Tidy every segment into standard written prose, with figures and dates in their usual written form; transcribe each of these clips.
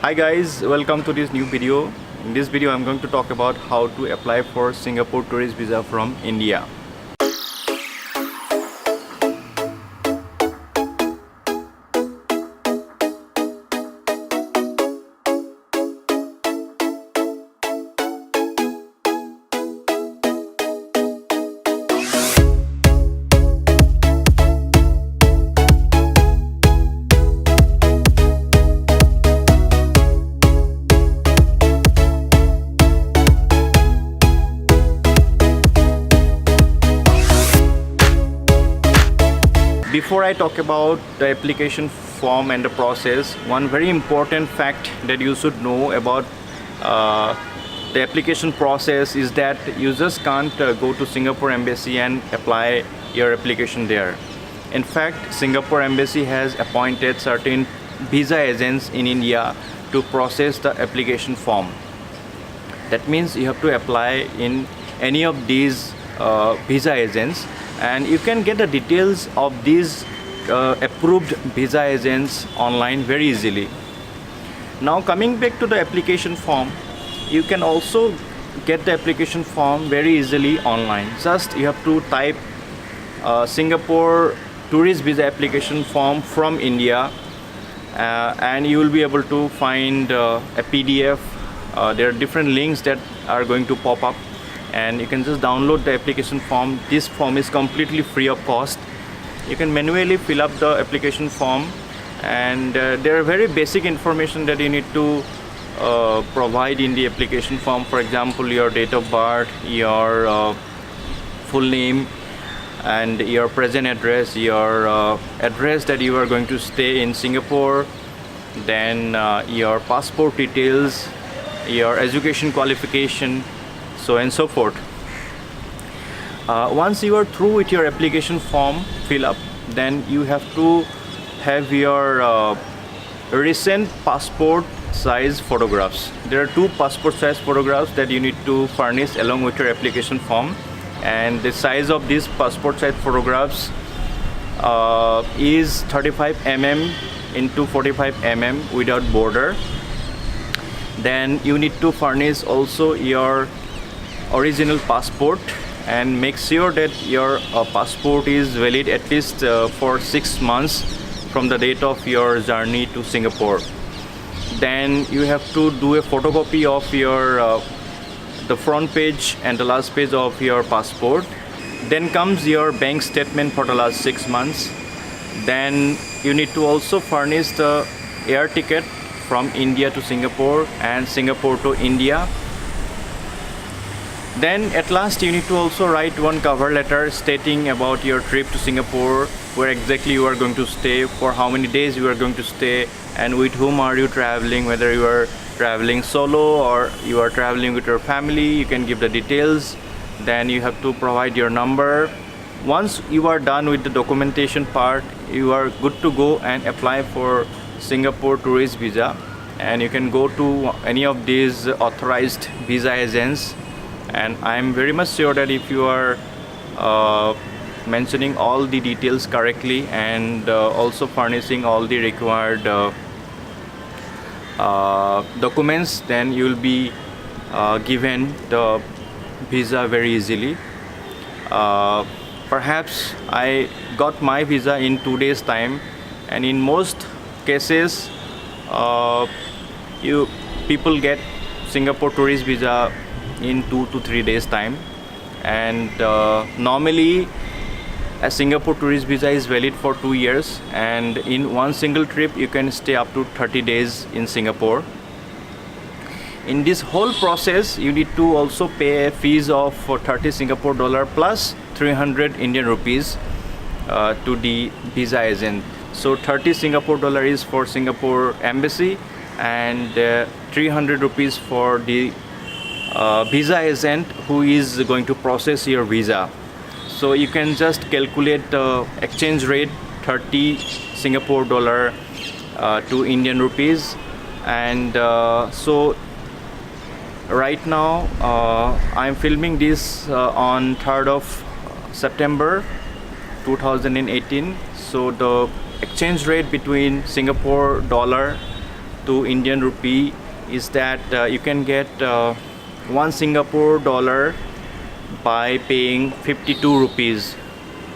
Hi guys, welcome to this new video. In this video I'm going to talk about how to apply for Singapore tourist visa from India. Before I talk about the application form and the process, one very important fact that you should know about the application process is that you just can't go to Singapore Embassy and apply your application there. In fact, Singapore Embassy has appointed certain visa agents in India to process the application form. That means you have to apply in any of these visa agents, and you can get the details of these approved visa agents online very easily. Now coming back to the application form, you can also get the application form very easily online. Just you have to type Singapore tourist visa application form from India, and you will be able to find a PDF. There are different links that are going to pop up, and you can just download the application form. This form is completely free of cost. You can manually fill up the application form, and there are very basic information that you need to provide in the application form. For example, your date of birth, your full name, and your present address, your address that you are going to stay in Singapore, then your passport details, your education qualification, so and so forth. Once you are through with your application form fill up, then you have to have your recent passport size photographs. There are two passport size photographs that you need to furnish along with your application form, and the size of these passport size photographs is 35 mm into 45 mm without border. Then you need to furnish also your original passport and make sure that your passport is valid at least for 6 months from the date of your journey to Singapore. Then you have to do a photocopy of your the front page and the last page of your passport. Then comes your bank statement for the last 6 months. Then you need to also furnish the air ticket from India to Singapore and Singapore to India. Then at last you need to also write one cover letter stating about your trip to Singapore, where exactly you are going to stay, for how many days you are going to stay, and with whom are you traveling, whether you are traveling solo or you are traveling with your family. You can give the details. Then you have to provide your number. Once you are done with the documentation part, you are good to go and apply for Singapore tourist visa, and you can go to any of these authorized visa agents. And I am very much sure that if you are mentioning all the details correctly and also furnishing all the required documents, then you will be given the visa very easily. Perhaps I got my visa in 2 days time, and in most cases people get Singapore tourist visa in 2 to 3 days time. And normally a Singapore tourist visa is valid for 2 years, and in one single trip you can stay up to 30 days in Singapore. In this whole process you need to also pay a fees of 30 Singapore dollar plus 300 Indian rupees to the visa agent. So 30 Singapore dollar is for Singapore Embassy, and 300 rupees for the visa agent who is going to process your visa. So you can just calculate the exchange rate, 30 Singapore dollar to Indian rupees. And so right now I'm filming this on 3rd of September 2018. So the exchange rate between Singapore dollar to Indian rupee is that you can get 1 Singapore dollar by paying 52 rupees.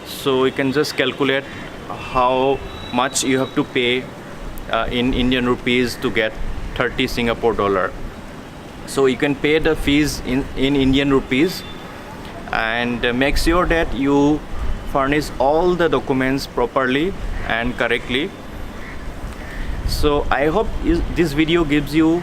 So you can just calculate how much you have to pay in Indian rupees to get 30 Singapore dollar. So you can pay the fees in Indian rupees, and make sure that you furnish all the documents properly and correctly. So I hope this video gives you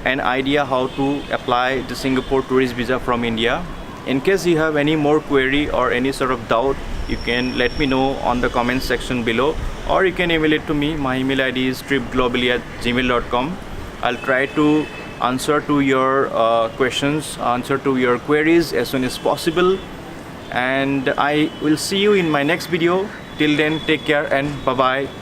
an idea how to apply the Singapore tourist visa from India. In case you have any more query or any sort of doubt, you can let me know on the comment section below, or you can email it to me. My email ID is tripglobally@gmail.com. I'll try to answer to your questions, answer to your queries as soon as possible, and I will see you in my next video. Till then, take care and bye bye.